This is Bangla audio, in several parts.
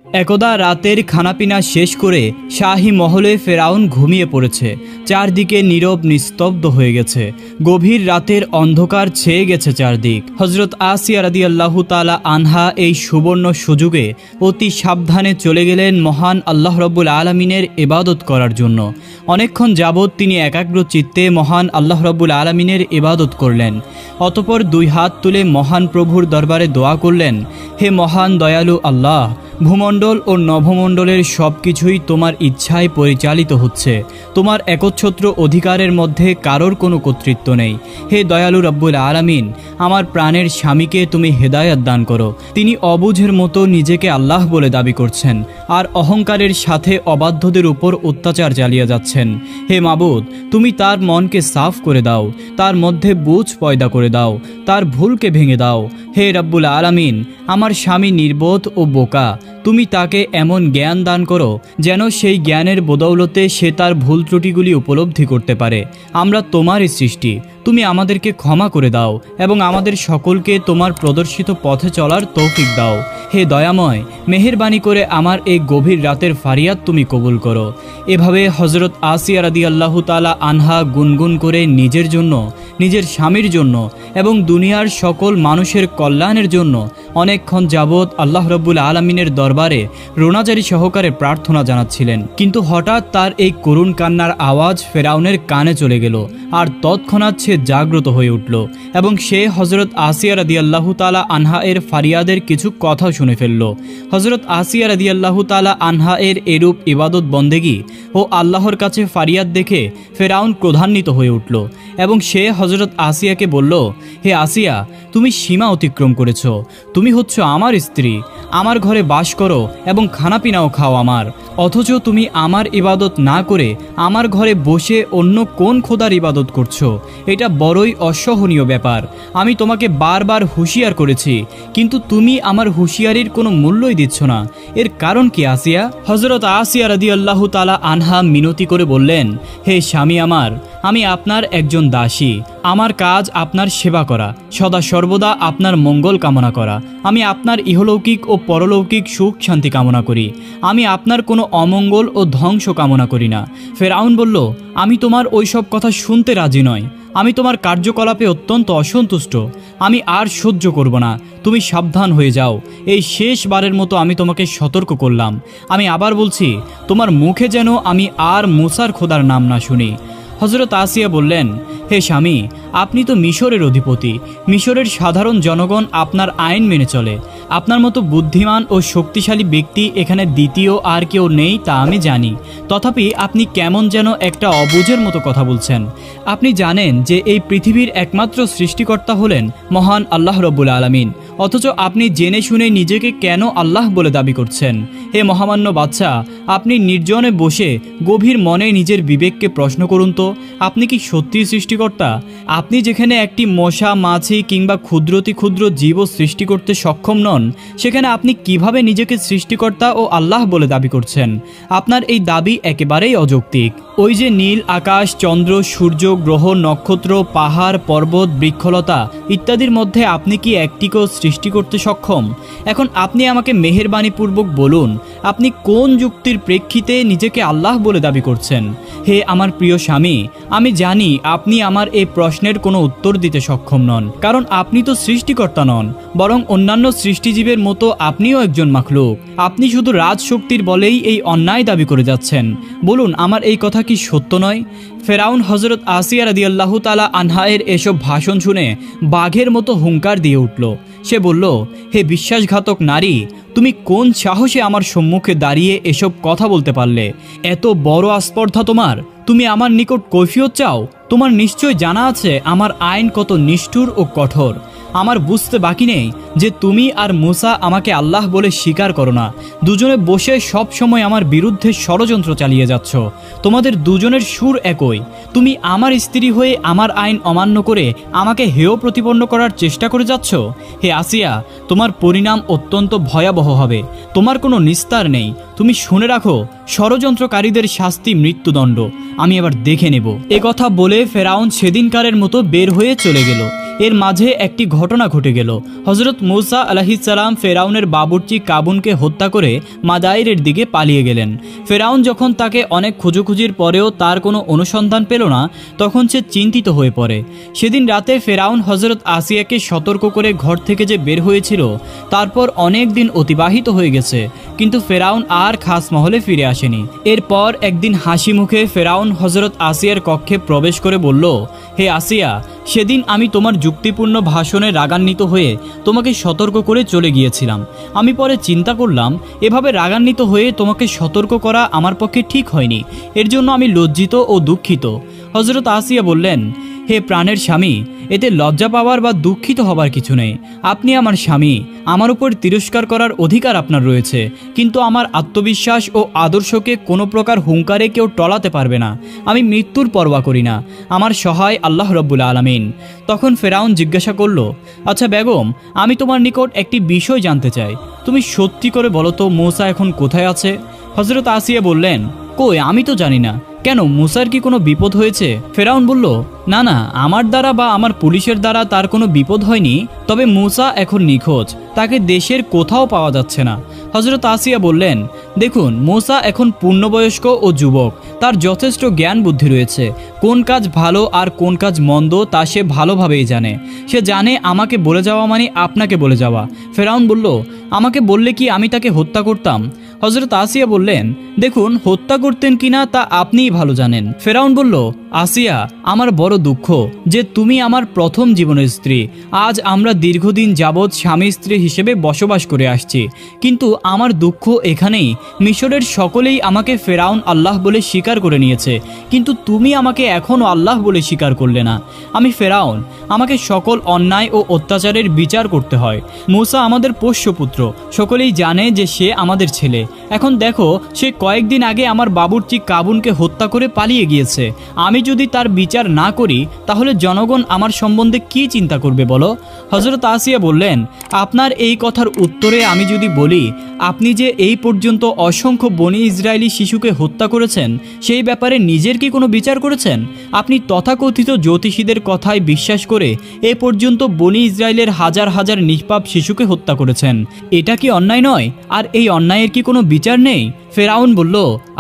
একদা রাতের খানাপিনা শেষ করে শাহী মহলে ফেরাউন ঘুমিয়ে পড়েছে। চারদিকে নীরব নিস্তব্ধ হয়ে গেছে। গভীর রাতের অন্ধকার ছেয়ে গেছে চারদিক। হজরত আসিয়া রাদিয়াল্লাহু তাআলা আনহা এই সুবর্ণ সুযোগে অতি সাবধানে চলে গেলেন মহান আল্লাহ রব্বুল আলামিনের ইবাদত করার জন্য। অনেকক্ষণ যাবৎ তিনি একাগ্র চিত্তে মহান আল্লাহ রব্বুল আলামিনের ইবাদত করলেন। অতঃপর দুই হাত তুলে মহান প্রভুর দরবারে দোয়া করলেন, হে মহান দয়ালু আল্লাহ, ভূমণ্ডল ও নভমণ্ডলের সব কিছুই তোমার ইচ্ছায় পরিচালিত হচ্ছে। তোমার একচ্ছত্র অধিকারের মধ্যে কারোর কোনো কর্তৃত্ব নেই। হে দয়ালু রব্বুল আলামিন, আমার প্রাণের স্বামীকে তুমি হেদায়াত দান করো। তিনি অবুঝের মতো নিজেকে আল্লাহ বলে দাবি করছেন আর অহংকারের সাথে অবাধ্যদের উপর অত্যাচার চালিয়ে যাচ্ছেন। হে মাবুদ, তুমি তার মনকে সাফ করে দাও, তার মধ্যে বুঝ পয়দা করে দাও, তার ভুলকে ভেঙে দাও। হে রব্বুল আলামিন, আমার স্বামী নির্বোধ ও বোকা, তুমি তাকে এমন জ্ঞান দান করো যেন সেই জ্ঞানের বদৌলতে সে তার ভুল ত্রুটিগুলি উপলব্ধি করতে পারে। আমরা তোমারই সৃষ্টি, তুমি আমাদেরকে ক্ষমা করে দাও এবং আমাদের সকলকে তোমার প্রদর্শিত পথে চলার তৌফিক দাও। হে দয়াময়, মেহেরবানি করে আমার এই গভীর রাতের ফারিয়াদ তুমি কবুল করো। এভাবে হজরত আসিয়া রাদিয়াল্লাহু তাআলা আনহা গুনগুন করে নিজের জন্য, নিজের স্বামীর জন্য এবং দুনিয়ার সকল মানুষের কল্যাণের জন্য অনেকক্ষণ যাবৎ আল্লাহ রব্বুল আলামিনের দরবারে রোনাজারি সহকারে প্রার্থনা জানাচ্ছিলেন। কিন্তু হঠাৎ তার এই করুণ কান্নার আওয়াজ ফেরাউনের কানে চলে গেল আর তৎক্ষণাৎ সে জাগ্রত হয়ে উঠল এবং সে হজরত আসিয়া রাদিয়াল্লাহু তাআলা আনহা এর ফারিয়াদের কিছু কথা শুনে ফেলল। হজরত আসিয়া রাদিয়াল্লাহু তাআলা আনহা এর এরূপ ইবাদত বন্দেগী ও আল্লাহর কাছে ফারিয়াদ দেখে ফেরাউন ক্রোধান্বিত হয়ে উঠল এবং সে হজরত আসিয়াকে বলল, হে আসিয়া, তুমি সীমা অতিক্রম করেছ। তুমি হচ্ছ আমার স্ত্রী, আমার ঘরে বাস করো এবং খানাপিনাও খাও আমার, অথচ তুমি আমার ইবাদত না করে আমার ঘরে বসে অন্য কোন খোদার ইবাদত করছো? এটা বড়ই অসহনীয় ব্যাপার। আমি তোমাকে বারবার হুঁশিয়ার করেছি, কিন্তু তুমি আমার হুঁশিয়ারির কোনো মূল্যই দিচ্ছ না। এর কারণ কি আসিয়া? হজরত আসিয়া রাদিয়াল্লাহু তাআলা আনহা মিনতি করে বললেন, হে স্বামী আমার, আমি আপনার একজন দাসী। আমার কাজ আপনার সেবা করা, সদা সর্বদা আপনার মঙ্গল কামনা করা। আমি আপনার ইহলৌকিক ও পরলৌকিক সুখ শান্তি কামনা করি। আমি আপনার কোনো অমঙ্গল ও ধ্বংস কামনা করি না। ফেরাউন বলল, আমি তোমার ওই সব কথা শুনতে রাজি নয়। আমি তোমার কার্যকলাপে অত্যন্ত অসন্তুষ্ট। আমি আর সহ্য করব না। তুমি সাবধান হয়ে যাও। এই শেষবারের মতো আমি তোমাকে সতর্ক করলাম। আমি আবার বলছি, তোমার মুখে যেন আমি আর মুসার খোদার নাম না শুনি। হজরত আসিয়া বললেন, হে স্বামী, আপনি তো মিশরের অধিপতি। মিশরের সাধারণ জনগণ আপনার আইন মেনে চলে। আপনার মতো বুদ্ধিমান ও শক্তিশালী ব্যক্তি এখানে দ্বিতীয় আর কেউ নেই তা আমি জানি। তথাপি আপনি কেমন যেন একটা অবুঝের মতো কথা বলছেন। আপনি জানেন যে এই পৃথিবীর একমাত্র সৃষ্টিকর্তা হলেন মহান আল্লাহ রব্বুল আলামিন, অথচ আপনি জেনে শুনে নিজেকে কেন আল্লাহ বলে দাবি করছেন? হে মহামান্য বাদশা, আপনি নির্জনে বসে গভীর মনে নিজের বিবেককে প্রশ্ন করুন তো, আপনি কি সত্যি সৃষ্টিকর্তা? আপনি যেখানে একটি মশা, মাছি কিংবা ক্ষুদ্রতি ক্ষুদ্র জীবও সৃষ্টি করতে সক্ষম নন, সেখানে আপনি কিভাবে নিজেকে সৃষ্টিকর্তা ও আল্লাহ বলে দাবি করছেন? আপনার এই দাবি একেবারেই অযৌক্তিক। ওই যে নীল আকাশ, চন্দ্র, সূর্য, গ্রহ, নক্ষত্র, পাহাড়, পর্বত, বৃক্ষলতা ইত্যাদির মধ্যে আপনি কি একটিকেও সৃষ্টি করতে সক্ষম? এখন আপনি আমাকে মেহেরবানিপূর্বক বলুন, আপনি কোন যুক্তির প্রেক্ষিতে নিজেকে আল্লাহ বলে দাবি করছেন? হে আমার প্রিয় স্বামী, আমি জানি আপনি আমার এই প্রশ্নের কোনো উত্তর দিতে সক্ষম নন, কারণ আপনি তো সৃষ্টিকর্তা নন, বরং অন্যান্য সৃষ্টিজীবের মতো আপনিও একজন মাখলুক। আপনি শুধু রাজশক্তির বলেই এই অন্যায় দাবি করে যাচ্ছেন। বলুন, আমার এই কথা কি সত্য নয়? ফেরাউন হজরত আসিয়া রাদিয়াল্লাহু তাআলা আনহা এর এসব ভাষণ শুনে বাঘের মতো হুঙ্কার দিয়ে উঠল। সে বলল, হে বিশ্বাসঘাতক নারী, তুমি কোন সাহসে আমার সম্মুখে দাঁড়িয়ে এসব কথা বলতে পারলে? এত বড় আস্পর্ধা তোমার? তুমি আমার নিকট কৈফিয়ত চাও? তোমার নিশ্চয় জানা আছে আমার আইন কত নিষ্ঠুর ও কঠোর। আমার বুঝতে বাকি নেই যে তুমি আর মুসা আমাকে আল্লাহ বলে স্বীকার করো না। দুজনে বসে সব সময় আমার বিরুদ্ধে ষড়যন্ত্র চালিয়ে যাচ্ছ। তোমাদের দুজনের সুর একই। তুমি আমার স্ত্রী হয়ে আমার আইন অমান্য করে আমাকে হেয় প্রতিপন্ন করার চেষ্টা করে যাচ্ছ। হে আসিয়া, তোমার পরিণাম অত্যন্ত ভয়াবহ হবে। তোমার কোনো নিস্তার নেই। তুমি শুনে রাখো, ষড়যন্ত্রকারীদের শাস্তি মৃত্যুদণ্ড। আমি এবার দেখে নেব। এ কথা বলে ফেরাউন সেদিনকারের মতো বের হয়ে চলে গেল। এর মাঝে একটি ঘটনা ঘটে গেল। হজরত মূসা আলাইহিসসালাম ফেরাউনের বাবুর্চি কাবুনকে হত্যা করে মাদায়েরের দিকে পালিয়ে গেলেন। ফেরাউন যখন তাকে অনেক খোঁজোখুঁজির পরেও তার কোনো অনুসন্ধান পেল না, তখন সে চিন্তিত হয়ে পড়ে। সেদিন রাতে ফেরাউন হজরত আসিয়াকে সতর্ক করে ঘর থেকে যে বের হয়েছিল, তারপর অনেক দিন অতিবাহিত হয়ে গেছে, কিন্তু ফেরাউন আর খাস মহলে ফিরে আসেনি। এরপর একদিন হাসি মুখে ফেরাউন হজরত আসিয়ার কক্ষে প্রবেশ করে বলল, হে আসিয়া, সেদিন আমি তোমার যুক্তিপূর্ণ ভাষণে রাগান্বিত হয়ে তোমাকে সতর্ক করে চলে গিয়েছিলাম। আমি পরে চিন্তা করলাম, এভাবে রাগান্বিত হয়ে তোমাকে সতর্ক করা আমার পক্ষে ঠিক হয়নি। এর জন্য আমি লজ্জিত ও দুঃখিত। হজরত আসিয়া বললেন, হে প্রাণের স্বামী, এতে লজ্জা পাওয়ার বা দুঃখিত হবার কিছু নেই। আপনি আমার স্বামী, আমার উপর তিরস্কার করার অধিকার আপনার রয়েছে, কিন্তু আমার আত্মবিশ্বাস ও আদর্শকে কোনো প্রকার হুঙ্কারে কেউ টলাতে পারবে না। আমি মৃত্যুর পরোয়া করি না, আমার সহায় আল্লাহ রব্বুল আলামিন। তখন ফেরাউন জিজ্ঞাসা করল, আচ্ছা বেগম, আমি তোমার নিকট একটি বিষয় জানতে চাই। তুমি সত্যি করে বলো তো, মূসা এখন কোথায় আছে? হজরত আসিয়া বললেন, কই, আমি তো জানি না। কেন, মূসার কি কোনো বিপদ হয়েছে? ফেরাউন বলল, না না, আমার দ্বারা বা আমার পুলিশের দ্বারা তার কোনো বিপদ হয়নি, তবে মূসা এখন নিখোঁজ, তাকে দেশের কোথাও পাওয়া যাচ্ছে না। হজরত আসিয়া বললেন, দেখুন, মূসা এখন পূর্ণবয়স্ক ও যুবক, তার যথেষ্ট জ্ঞান বুদ্ধি রয়েছে। কোন কাজ ভালো আর কোন কাজ মন্দ তা সে ভালোভাবেই জানে। সে জানে আমাকে বলে যাওয়া মানে আপনাকে বলে যাওয়া। ফেরাউন বলল, আমাকে বললে কি আমি তাকে হত্যা করতাম? হজরত আসিয়া বললেন, দেখুন, হত্যা করতেন কিনা তা আপনিই ভালো জানেন। ফেরাউন বলল, আসিয়া, আমার বড় দুঃখ যে তুমি আমার প্রথম জীবনের স্ত্রী। আজ আমরা দীর্ঘদিন যাবৎ স্বামী স্ত্রী হিসেবে বসবাস করে আসছি, কিন্তু আমার দুঃখ এখানেই, মিশরের সকলেই আমাকে ফেরাউন আল্লাহ বলে স্বীকার করে নিয়েছে, কিন্তু তুমি আমাকে এখনও আল্লাহ বলে স্বীকার করলে না। আমি ফেরাউন, আমাকে সকল অন্যায় ও অত্যাচারের বিচার করতে হয়। মূসা আমাদের পোষ্যপুত্র, সকলেই জানে যে সে আমাদের ছেলে। এখন দেখো, সে কয়েকদিন আগে আমার বাবুর্চি কাবুনকে হত্যা করে পালিয়ে গিয়েছে। আমি যদি তার বিচার না করি, তাহলে জনগণ আমার সম্বন্ধে কি চিন্তা করবে বলো? হজরত আসিয়া বললেন, আপনার এই কথার উত্তরে আমি যদি বলি, আপনি যে এই পর্যন্ত অসংখ্য বনি ইসরায়েলি শিশুকে হত্যা করেছেন, সেই ব্যাপারে নিজের কি কোনো বিচার করেছেন? আপনি তথাকথিত জ্যোতিষীদের কথায় বিশ্বাস করে এ পর্যন্ত বনি ইসরায়েলের হাজার হাজার নিষ্পাপ শিশুকে হত্যা করেছেন। এটা কি অন্যায় নয়? আর এই অন্যায়ের কি কোনো বিচার নেই? ফেরাউন বলল,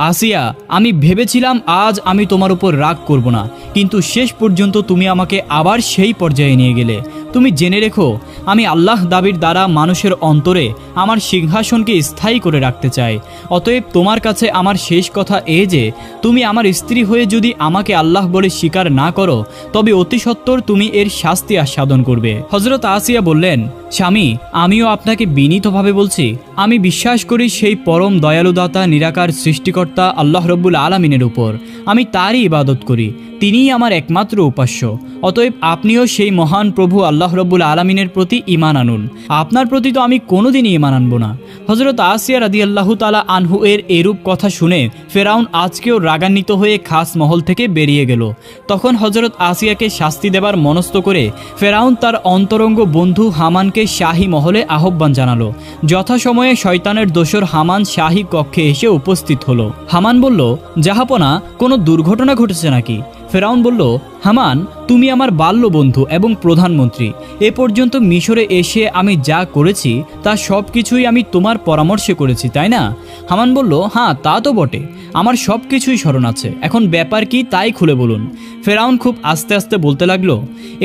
আসিয়া, আমি ভেবেছিলাম আজ আমি তোমার উপর রাগ করব না, কিন্তু শেষ পর্যন্ত তুমি আমাকে আবার সেই পর্যায়ে নিয়ে গেলে। তুমি জেনে রেখো, আমি আল্লাহ দাবির দ্বারা মানুষের অন্তরে আমার সিংহাসনকে স্থায়ী করে রাখতে চাই। অতএব তোমার কাছে আমার শেষ কথা যে তুমি আমার স্ত্রী হয়ে যদি আমাকে আল্লাহ বলে স্বীকার না করো, তবে অতি সত্বর তুমি এর শাস্তি আস্বাদন করবে। হজরত আসিয়া বললেন, স্বামী, আমিও আপনাকে বিনীতভাবে বলছি, আমি বিশ্বাস করি সেই পরম দয়ালুদাতা নিরাকার সৃষ্টিকর্তা আল্লাহ রব্বুল আলামিনের উপর। আমি তারই ইবাদত করি, তিনিই আমার একমাত্র উপাস্য। অতএব আপনিও সেই মহান প্রভু আল্লাহ রব্বুল আলামিনের প্রতি ঈমান আনুন। আপনার প্রতি তো আমি কোনোদিনই ঈমান আনব না। হজরত আসিয়া রাদিয়াল্লাহু তাআলা আনহু এর এরূপ কথা শুনে ফেরাউন আজকেও রাগান্বিত হয়ে খাস মহল থেকে বেরিয়ে গেল। তখন হজরত আসিয়াকে শাস্তি দেবার মনস্থ করে ফেরাউন তার অন্তরঙ্গ বন্ধু হামানকে শাহী মহলে আহ্বান জানালো। যথাসময়ে শয়তানের দোসর হামান শাহী কক্ষে এসে উপস্থিত হলো। হামান বলল, জাহাপনা, কোনো দুর্ঘটনা ঘটেছে নাকি? ফেরাউন বলল, হামান, তুমি আমার বাল্য বন্ধু এবং প্রধানমন্ত্রী। এ পর্যন্ত মিশরে এসে আমি যা করেছি তা সব কিছুই আমি তোমার পরামর্শে করেছি, তাই না? হামান বলল, হ্যাঁ, তা তো বটে, আমার সব কিছুই স্মরণ আছে। এখন ব্যাপার কি তাই খুলে বলুন। ফেরাউন খুব আস্তে আস্তে বলতে লাগলো,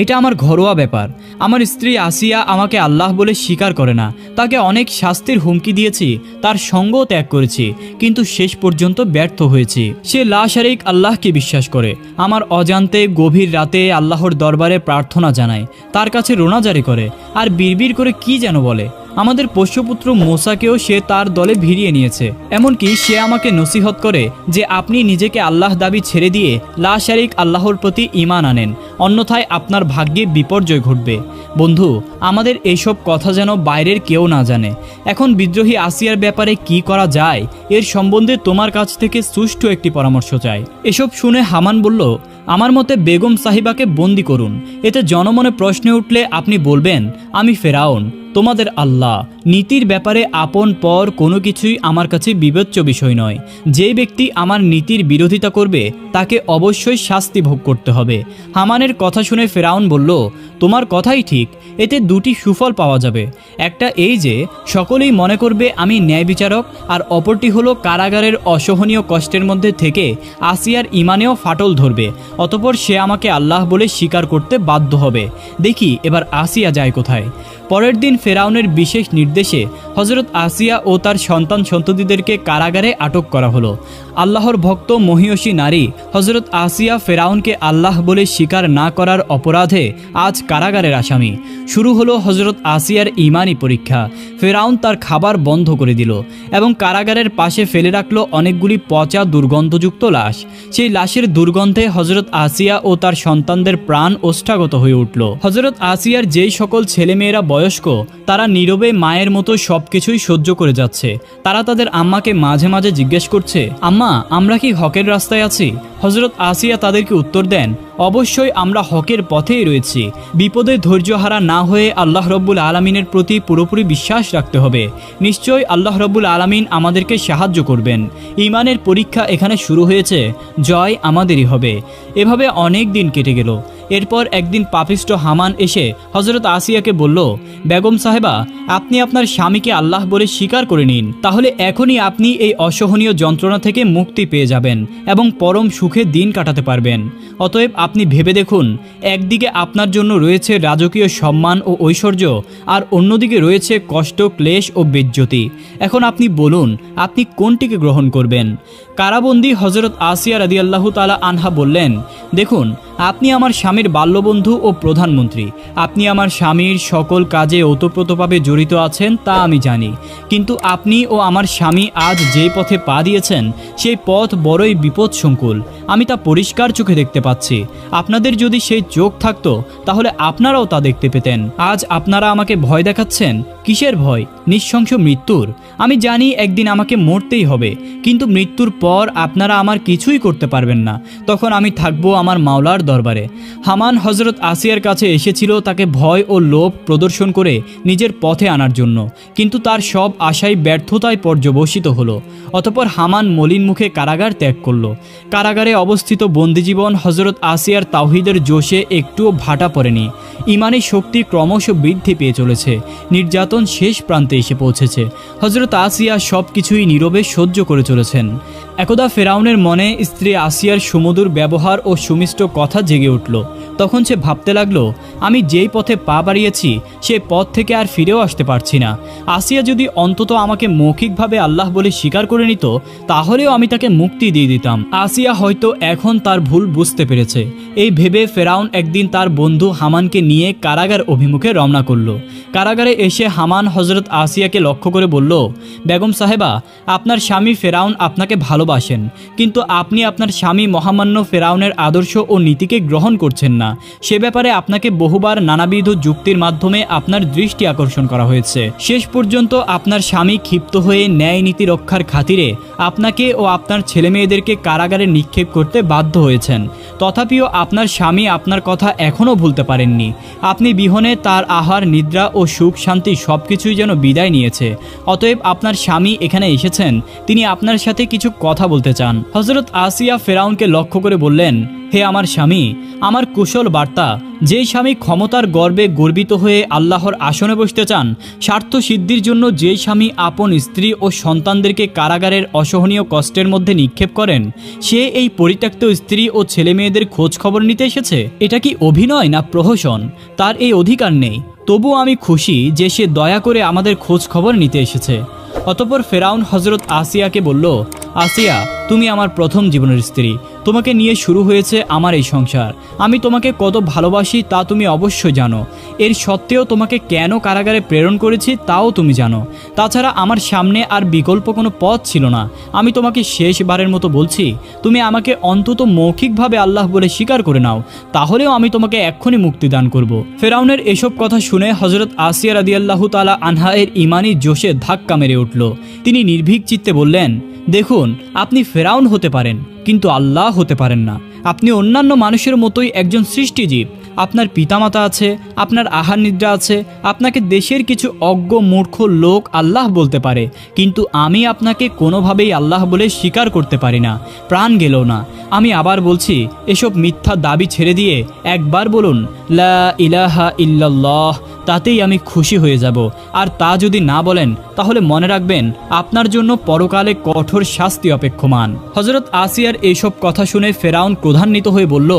এটা আমার ঘরোয়া ব্যাপার। আমার স্ত্রী আসিয়া আমাকে আল্লাহ বলে স্বীকার করে না, তাকে অনেক শাস্তির হুমকি দিয়েছি, তার সঙ্গও ত্যাগ করেছি, কিন্তু শেষ পর্যন্ত ব্যর্থ হয়েছি। সে লা শারীক আল্লাহকে বিশ্বাস করে, আমার অজান্তে গভীর রাতে আল্লাহর দরবারে প্রার্থনা জানায়, তার কাছে রোনাজারি করে, আর বিড়বিড় করে কি যেন বলে। আমাদের পোষ্যপুত্র মূসাকেও সে তার দলে ভিড়িয়ে নিয়েছে। এমনকি সে আমাকে নসিহত করে যে আপনি নিজেকে আল্লাহ দাবি ছেড়ে দিয়ে লা শারীক আল্লাহর প্রতি ঈমান আনেন, অন্যথায় আপনার ভাগ্যে বিপর্যয় ঘটবে। বন্ধু, আমাদের এইসব কথা যেন বাইরের কেউ না জানে। এখন বিদ্রোহী আসিয়ার ব্যাপারে কি করা যায়, এর সম্বন্ধে তোমার কাছ থেকে সুষ্ঠু একটি পরামর্শ চাই। এসব শুনে হামান বলল, আমার মতে বেগম সাহিবাকে বন্দি করুন। এতে জনমনে প্রশ্ন উঠলে আপনি বলবেন, আমি ফেরাউন, তোমাদের আল্লাহ। নীতির ব্যাপারে আপন পর কোনো কিছুই আমার কাছে বিবেচ্য বিষয় নয়। যে ব্যক্তি আমার নীতির বিরোধিতা করবে তাকে অবশ্যই শাস্তি ভোগ করতে হবে। হামানের কথা শুনে ফেরাউন বলল, তোমার কথাই ঠিক, এতে দুটি সুফল পাওয়া যাবে। একটা এই যে সকলেই মনে করবে আমি ন্যায় বিচারক, আর অপরটি হলো কারাগারের অসহনীয় কষ্টের মধ্যে থেকে আসিয়ার ইমানেও ফাটল ধরবে, অতপর সে আমাকে আল্লাহ বলে স্বীকার করতে বাধ্য হবে। দেখি এবার আসিয়া যায় কোথায়। পরের দিন ফেরাউনের বিশেষ নির্দেশে হজরত আসিয়া ও তার সন্তান সন্ততিদেরকে কারাগারে আটক করা হলো। আল্লাহর ভক্ত মহিয়সী নারী হজরত আসিয়া ফেরাউনকে আল্লাহ বলে স্বীকার না করার অপরাধে আজ কারাগারের আসামি। শুরু হলো হজরত আসিয়ার ইমানি পরীক্ষা। ফেরাউন তার খাবার বন্ধ করে দিল এবং কারাগারের পাশে ফেলে রাখল অনেকগুলি পচা দুর্গন্ধযুক্ত লাশ। সেই লাশের দুর্গন্ধে হজরত আসিয়া ও তার সন্তানদের প্রাণ ওষ্ঠাগত হয়ে উঠল। হজরত আসিয়ার যেই সকল ছেলেমেয়েরা বয়স্ক তারা নীরবে মায়ের মতো সবকিছুই সহ্য করে যাচ্ছে। তারা তাদের আম্মাকে মাঝে মাঝে জিজ্ঞেস করছে, আম্মা আমরা কি হকের রাস্তায় আছি? হজরত আসিয়া তাদেরকে উত্তর দেন, অবশ্যই আমরা হকের পথেই রয়েছি। বিপদে ধৈর্যহারা না হয়ে আল্লাহ রব্বুল আলমিনের প্রতি পুরোপুরি বিশ্বাস রাখতে হবে। নিশ্চয়ই আল্লাহ রব্বুল আলমিন আমাদেরকে সাহায্য করবেন। ঈমানের পরীক্ষা এখানে শুরু হয়েছে, জয় আমাদেরই হবে। এভাবে অনেক দিন কেটে গেল। এরপর একদিন পাপিষ্ঠ হামান এসে হজরত আসিয়াকে বলল, বেগম সাহেবা আপনি আপনার স্বামীকে আল্লাহ বলে স্বীকার করে নিন, তাহলে এখনই আপনি এই অসহনীয় যন্ত্রণা থেকে মুক্তি পেয়ে যাবেন এবং পরম সুখে দিন কাটাতে পারবেন। অতএব আপনি ভেবে দেখুন, একদিকে আপনার জন্য রয়েছে রাজকীয় সম্মান ও ঐশ্বর্য, আর অন্যদিকে রয়েছে কষ্ট, ক্লেশ ও বেজ্জতি। এখন আপনি বলুন আপনি কোনটিকে গ্রহণ করবেন? কারাবন্দী হজরত আসিয়া রাদিয়াল্লাহু তাআলা আনহা বললেন, দেখুন আপনি আমার স্বামীর বাল্যবন্ধু ও প্রধানমন্ত্রী। আপনি আমার স্বামীর সকল কাজে ওতপ্রোতভাবে জড়িত আছেন তা আমি জানি, কিন্তু আপনি ও আমার স্বামী আজ যে পথে পা দিয়েছেন সেই পথ বড়ই বিপদসংকুল। আমি তা পরিষ্কার চোখে দেখতে পাচ্ছি। আপনাদের যদি সেই চোখ থাকতো তাহলে আপনারাও তা দেখতে পেতেন। আজ আপনারা আমাকে ভয় দেখাচ্ছেন। কিসের ভয়? নিঃশংস মৃত্যুর। আমি জানি একদিন আমাকে মরতেই হবে, কিন্তু মৃত্যুর পর আপনারা আমার কিছুই করতে পারবেন না। তখন আমি থাকবো আমার মাওলার দরবারে। হামান হজরত আসিয়ার কাছে এসেছিল তাকে ভয় ও লোভ প্রদর্শন করে নিজের পথে আনার জন্য, কিন্তু তার সব আশাই ব্যর্থতায় পর্যবসিত হলো। অতঃপর হামান মলিন মুখে কারাগার ত্যাগ করল। কারাগারে অবস্থিত বন্দিজীবন হজরত আসিয়ার তাওহীদের জোশে একটুও ভাটা পড়েনি। ইমানি শক্তি ক্রমশ বৃদ্ধি পেয়ে চলেছে। নির্যাতন শেষ প্রান্তে এসে পৌঁছেছে। হজরত আসিয়া সব কিছুই নীরবে সহ্য করে চলেছেন। একদা ফেরাউনের মনে স্ত্রী আসিয়ার সুমধুর ব্যবহার ও সুমিষ্ট কথা জেগে উঠল। তখন সে ভাবতে লাগলো, আমি যেই পথে পা বাড়িয়েছি সেই পথ থেকে আর ফিরেও আসতে পারছি না। আসিয়া যদি অন্তত আমাকে মৌখিকভাবে আল্লাহ বলে স্বীকার করে নিত তাহলেও আমি তাকে মুক্তি দিয়ে দিতাম। আসিয়া হয়তো এখন তার ভুল বুঝতে পেরেছে। এই ভেবে ফেরাউন একদিন তার বন্ধু হামানকে নিয়ে কারাগার অভিমুখে রওনা করল। কারাগারে এসে হামান হজরত আসিয়াকে লক্ষ্য করে বলল, বেগম সাহেবা আপনার স্বামী ফেরাউন আপনাকে ভালোবাসেন, কিন্তু আপনি আপনার স্বামী মহামান্য ফেরাউনের আদর্শ ও নীতিকে গ্রহণ করছেন না। সে ব্যাপারে আপনাকে বহুবার নানাবিধ যুক্তির মাধ্যমে আপনার দৃষ্টি আকর্ষণ করা হয়েছে। শেষ পর্যন্ত আপনার স্বামী ক্ষিপ্ত হয়ে ন্যায় নীতি রক্ষার খাতিরে আপনাকে ও আপনার ছেলেমেয়েদেরকে কারাগারে নিক্ষেপ করতে বাধ্য হয়েছেন। তথাপিও আপনার স্বামী আপনার কথা এখনও ভুলতে পারেননি। আপনি বিহনে তার আহার, নিদ্রা ও সুখ শান্তি সব কিছুই যেন বিদায় নিয়েছে। অতএব আপনার স্বামী এখানে এসেছেন, তিনি আপনার সাথে কিছু কথা বলতে চান। হজরত আসিয়া ফেরাউনকে লক্ষ্য করে বললেন, হে আমার স্বামী, আমার কুশল বার্তা। যেই স্বামী ক্ষমতার গর্বে গর্বিত হয়ে আল্লাহর আসনে বসতে চান, স্বার্থ সিদ্ধির জন্য যেই স্বামী আপন স্ত্রী ও সন্তানদেরকে কারাগারের অসহনীয় কষ্টের মধ্যে নিক্ষেপ করেন, সে এই পরিত্যক্ত স্ত্রী ও ছেলেমেয়েদের খোঁজ খবর নিতে এসেছে। এটা কি অভিনয় না প্রহসন? তার এই অধিকার নেই। তবুও আমি খুশি যে সে দয়া করে আমাদের খোঁজ খবর নিতে এসেছে। অতঃপর ফেরাউন হজরত আসিয়াকে বলল, আসিয়া তুমি আমার প্রথম জীবনের স্ত্রী, তোমাকে নিয়ে শুরু হয়েছে আমার এই সংসার। আমি তোমাকে কত ভালোবাসি তা তুমি অবশ্যই জানো। এর সত্ত্বেও তোমাকে কেন কারাগারে প্রেরণ করেছি তাও তুমি জানো। তাছাড়া আমার সামনে আর বিকল্প কোনো পথ ছিল না। আমি তোমাকে শেষবারের মতো বলছি, তুমি আমাকে অন্তত মৌখিকভাবে আল্লাহ বলে স্বীকার করে নাও, তাহলেও আমি তোমাকে এক্ষুনি মুক্তি দান করব। ফেরাউনের এসব কথা শুনে হজরত আসিয়া রাদিয়াল্লাহু তাআলা আনহা এর ইমানি জোশে ধাক্কা মেরে উঠল। তিনি নির্ভীক চিত্তে বললেন, দেখুন আপনি ফেরাউন হতে পারেন কিন্তু আল্লাহ হতে পারেন না। আপনি অন্যান্য মানুষের মতোই একজন সৃষ্টিজীব। আপনার পিতামাতা আছে, আপনার আহার নিদ্রা আছে, আপনাকে দেশের কিছু অজ্ঞ মূর্খ লোক আল্লাহ বলতে পারে, কিন্তু আমি আপনাকে কোনোভাবেই আল্লাহ বলে স্বীকার করতে পারি না, প্রাণ গেলেও না। আমি আবার বলছি, এসব মিথ্যা দাবি ছেড়ে দিয়ে একবার বলুন লা ইলাহা ইল্লাল্লাহ, তাতেই আমি খুশি হয়ে যাব। আর তা যদি না বলেন তাহলে মনে রাখবেন আপনার জন্য পরকালে কঠোর শাস্তি অপেক্ষমান। হযরত আসিয়ার এইসব কথা শুনে ফেরাউন ক্রোধান্বিত হয়ে বলল,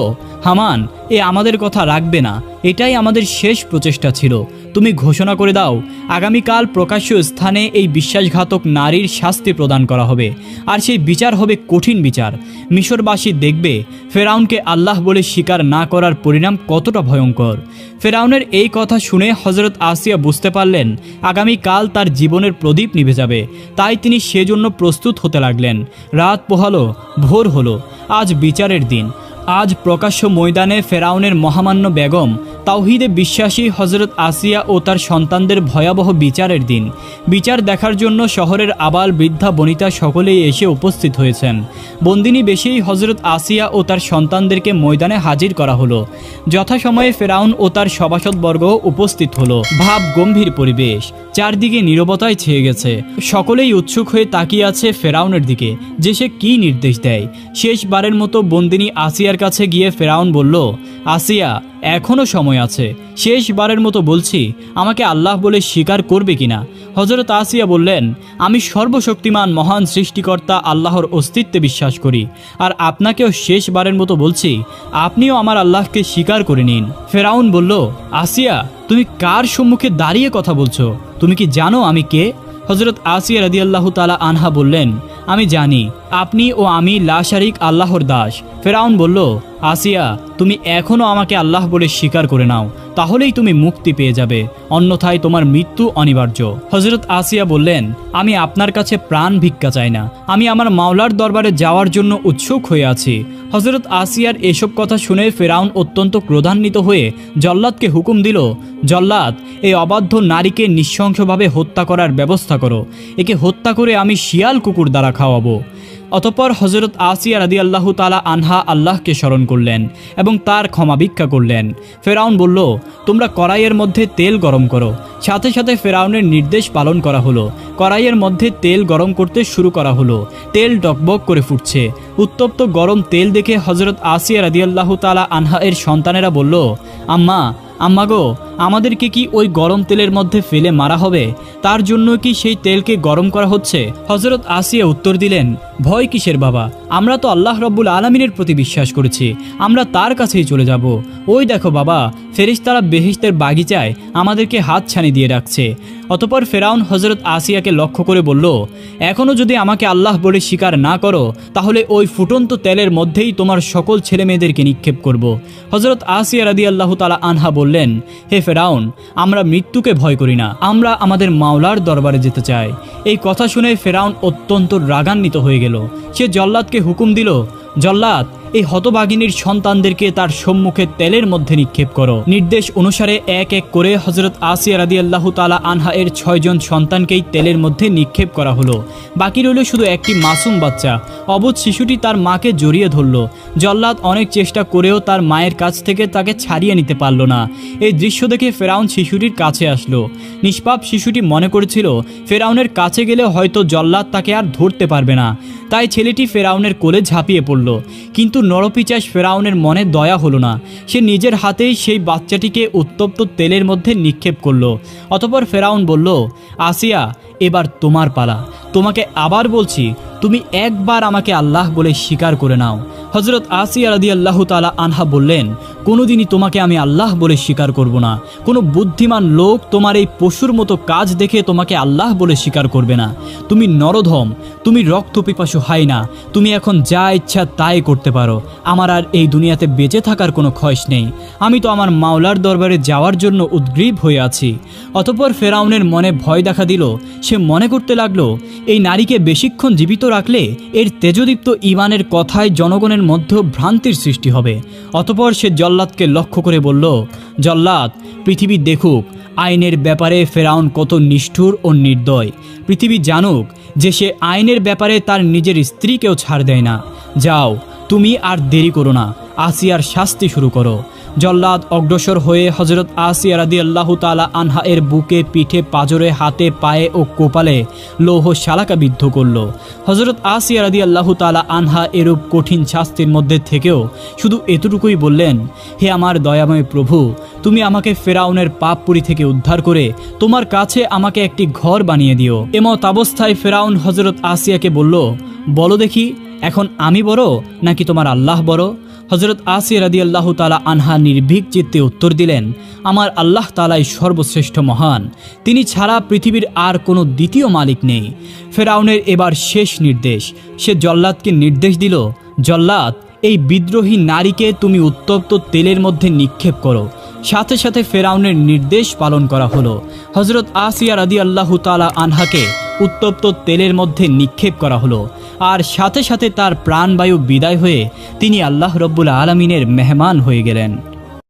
হামান, এ আমাদের কথা রাখবে না, এটাই আমাদের শেষ প্রচেষ্টা ছিল। তুমি ঘোষণা করে দাও, আগামীকাল প্রকাশ্য স্থানে এই বিশ্বাসঘাতক নারীর শাস্তি প্রদান করা হবে, আর সেই বিচার হবে কঠিন বিচার। মিশরবাসী দেখবে ফেরাউনকে আল্লাহ বলে স্বীকার না করার পরিণাম কতটা ভয়ঙ্কর। ফেরাউনের এই কথা শুনে হযরত আসিয়া বুঝতে পারলেন আগামীকাল তার জীবনের প্রদীপ নিভে যাবে, তাই তিনি সেজন্য প্রস্তুত হতে লাগলেন। রাত পোহালো, ভোর হলো, আজ বিচারের দিন। আজ প্রকাশ্য ময়দানে ফেরাউনের মহামান্য বেগম তাওহীদে বিশ্বাসী হযরত আসিয়া ও তার সন্তানদের ভয়াবহ বিচারের দিন। বিচার দেখার জন্য শহরের আবাল বৃদ্ধা বনিতা সকলেই এসে উপস্থিত হয়েছেন। বন্দিনী বেশেই হযরত আসিয়া ও তার সন্তানদেরকে ময়দানে হাজির করা হলো। যথাসময়ে ফেরাউন ও তার সভাসদবর্গ উপস্থিত হলো। ভাব গম্ভীর পরিবেশ, চারদিকে নীরবতায় ছেয়ে গেছে। সকলেই উৎসুক হয়ে তাকিয়ে আছে ফেরাউনের দিকে, যে সে কী নির্দেশ দেয়। শেষবারের মতো বন্দিনী আসিয়ার কাছে গিয়ে ফেরাউন বলল, আসিয়া, এখনও সময় আছে, শেষবারের মতো বলছি, আমাকে আল্লাহ বলে স্বীকার করবে কিনা? হযরত আসিয়া বললেন, আমি সর্বশক্তিমান মহান সৃষ্টিকর্তা আল্লাহর অস্তিত্বে বিশ্বাস করি, আর আপনাকেও শেষবারের মতো বলছি, আপনিও আমার আল্লাহকে স্বীকার করে নিন। ফেরাউন বলল, আসিয়া, তুমি কার সম্মুখে দাঁড়িয়ে কথা বলছো? তুমি কি জানো আমি কে? হযরত আসিয়া রাদিয়াল্লাহু তাআলা আনহা বললেন, আমি জানি আপনি ও আমি লা শারিক আল্লাহর দাস। ফেরাউন বলল, আসিয়া, তুমি এখনও আমাকে আল্লাহ বলে স্বীকার করে নাও, তাহলেই তুমি মুক্তি পেয়ে যাবে, অন্যথায় তোমার মৃত্যু অনিবার্য। হযরত আসিয়া বললেন, আমি আপনার কাছে প্রাণ ভিক্ষা চাই না, আমি আমার মাওলার দরবারে যাওয়ার জন্য উৎসুক হয়ে আছি। হযরত আসিয়ার এসব কথা শুনে ফেরাউন অত্যন্ত ক্রোধান্বিত হয়ে জল্লাদকে হুকুম দিল, জল্লাদ, এই অবাধ্য নারীকে নৃশংসভাবে হত্যা করার ব্যবস্থা করো, একে হত্যা করে আমি শিয়াল কুকুর দ্বারা খাওয়াবো। অতঃপর হযরত আসিয়া রাদিয়াল্লাহু তাআলা আনহা আল্লাহকে স্মরণ করলেন এবং তার ক্ষমা ভিক্ষা করলেন। ফেরাউন বলল, তোমরা কড়াইয়ের মধ্যে তেল গরম করো। সাথে সাথে ফেরাউনের নির্দেশ পালন করা হলো। কড়াইয়ের মধ্যে তেল গরম করতে শুরু করা হলো। তেল টকবক করে ফুটছে। উত্তপ্ত গরম তেল দেখে হযরত আসিয়া রাদিয়াল্লাহু তাআলা আনহা এর সন্তানেরা বলল, আম্মা গো, আমাদেরকে কি ওই গরম তেলের মধ্যে ফেলে মারা হবে? তার জন্য কি সেই তেলকে গরম করা হচ্ছে? হযরত আসিয়া উত্তর দিলেন, ভয় কিসের বাবা, আমরা তো আল্লাহ রব্বুল আলামিনের প্রতি বিশ্বাস করেছি, আমরা তার কাছেই চলে যাব। ওই দেখো বাবা, ফেরেশতারা বেহেশতের বাগিচায় আমাদেরকে হাতছানি দিয়ে রাখছে। অতঃপর ফেরাউন হযরত আসিয়াকে লক্ষ্য করে বলল, এখনও যদি আমাকে আল্লাহ বলে স্বীকার না করো, তাহলে ওই ফুটন্ত তেলের মধ্যেই তোমার সকল ছেলে মেয়েদেরকে নিক্ষেপ করব। হযরত আসিয়া রাদিয়াল্লাহু তাআলা আনহা বললেন, হে ফেরাউন, আমরা মৃত্যুকে ভয় করি না, আমরা আমাদের মাওলার দরবারে যেতে চাই। এই কথা শুনে ফেরাউন অত্যন্ত রাগান্বিত হয়ে গেল। সে জল্লাদকে হুকুম দিল, জল্লাদ, এই হতভাগিনীর সন্তানদেরকে তার সম্মুখে তেলের মধ্যে নিক্ষেপ করো। নির্দেশ অনুসারে এক এক করে হযরত আসিয়া রাদিয়াল্লাহু তাআলা আনহা এর 6 জন সন্তানকেই তেলের মধ্যে নিক্ষেপ করা হলো। বাকি রইল শুধু একটি মাসুম বাচ্চা। অবুঝ শিশুটি তার মাকে জড়িয়ে ধরল। জল্লাদ অনেক চেষ্টা করেও তার মায়ের কাছ থেকে তাকে ছাড়িয়ে নিতে পারল না। এই দৃশ্য দেখে ফেরাউন শিশুটির কাছে আসলো। নিষ্পাপ শিশুটি মনে করেছিল ফেরাউনের কাছে গেলে হয়তো জল্লাদ তাকে আর ধরতে পারবে না, তাই ছেলেটি ফেরাউনের কোলে ঝাঁপিয়ে পড়ল। কিন্তু নরপিচাস ফেরাউনের মনে দয়া হলো না। সে নিজের হাতেই সেই বাচ্চাটিকে উত্তপ্ত তেলের মধ্যে নিক্ষেপ করল। অতঃপর ফেরাউন বলল, আসিয়া, এবার তোমার পালা। তোমাকে আবার বলছি, তুমি একবার আমাকে আল্লাহ বলে স্বীকার করে নাও। হযরত আসিয়া রাদিয়াল্লাহু তাআলা আনহা বললেন, কোনোদিনই তোমাকে আমি আল্লাহ বলে স্বীকার করব না। কোনো বুদ্ধিমান লোক তোমার এই পশুর মতো কাজ দেখে তোমাকে আল্লাহ বলে স্বীকার করবে না। তুমি নরধম, তুমি রক্তপিপাসু হায়না, তুমি এখন যা ইচ্ছা তাই করতে পারো। আমার আর এই দুনিয়াতে বেঁচে থাকার কোনো খয়স নেই। আমি তো আমার মাওলার দরবারে যাওয়ার জন্য উদ্গ্রীব হয়ে আছি। অতঃপর ফেরাউনের মনে ভয় দেখা দিল। সে মনে করতে লাগলো, এই নারীকে বেশিক্ষণ জীবিত রাখলে এর তেজদীপ্ত ঈমানের কথায় জনগণের মধ্যে ভ্রান্তির সৃষ্টি হবে। অতঃপর সে জল্লাদকে লক্ষ্য করে বলল, জল্লাদ, পৃথিবী দেখুক আইনের ব্যাপারে ফেরাউন কত নিষ্ঠুর ও নির্দয়। পৃথিবী জানুক যে সে আইনের ব্যাপারে তার নিজের স্ত্রীকেও ছাড় দেয় না। যাও, তুমি আর দেরি করো না, আসিয়ার শাস্তি শুরু করো। জল্লাদ অগ্রসর হয়ে হজরত আসিয়া রাদিয়াল্লাহু তাআলা আনহা এর বুকে, পিঠে, পাঁজরে, হাতে, পায়ে ও কপালে লৌহ শালাকা বিদ্ধ করল। হজরত আসিয়া রাদিয়াল্লাহু তাআলা আনহা এরূপ কঠিন শাস্তির মধ্যে থেকেও শুধু এতটুকুই বললেন, হে আমার দয়াময় প্রভু, তুমি আমাকে ফেরাউনের পাপপুরী থেকে উদ্ধার করে তোমার কাছে আমাকে একটি ঘর বানিয়ে দিও। এমত অবস্থায় ফেরাউন হজরত আসিয়াকে বলল, বলো দেখি, এখন আমি বড় নাকি তোমার আল্লাহ বড়? হজরত আসিয়া রাদিয়াল্লাহু তাআলা আনহা নির্ভীক চিত্তে উত্তর দিলেন, আমার আল্লাহ তাআলাই সর্বশ্রেষ্ঠ মহান, তিনি ছাড়া পৃথিবীর আর কোনো দ্বিতীয় মালিক নেই। ফেরাউনের এবার শেষ নির্দেশ। সে জল্লাদকে নির্দেশ দিল, জল্লাদ, এই বিদ্রোহী নারীকে তুমি উত্তপ্ত তেলের মধ্যে নিক্ষেপ করো। সাথে সাথে ফেরাউনের নির্দেশ পালন করা হলো। হজরত আসিয়া রাদিয়াল্লাহু তাআলা আনহাকে উত্তপ্ত তেলের মধ্যে নিক্ষেপ করা হলো, আর সাথে সাথে তার প্রাণবায়ু বিদায় হয়ে তিনি আল্লাহ রব্বুল আলামিনের মেহমান হয়ে গেলেন।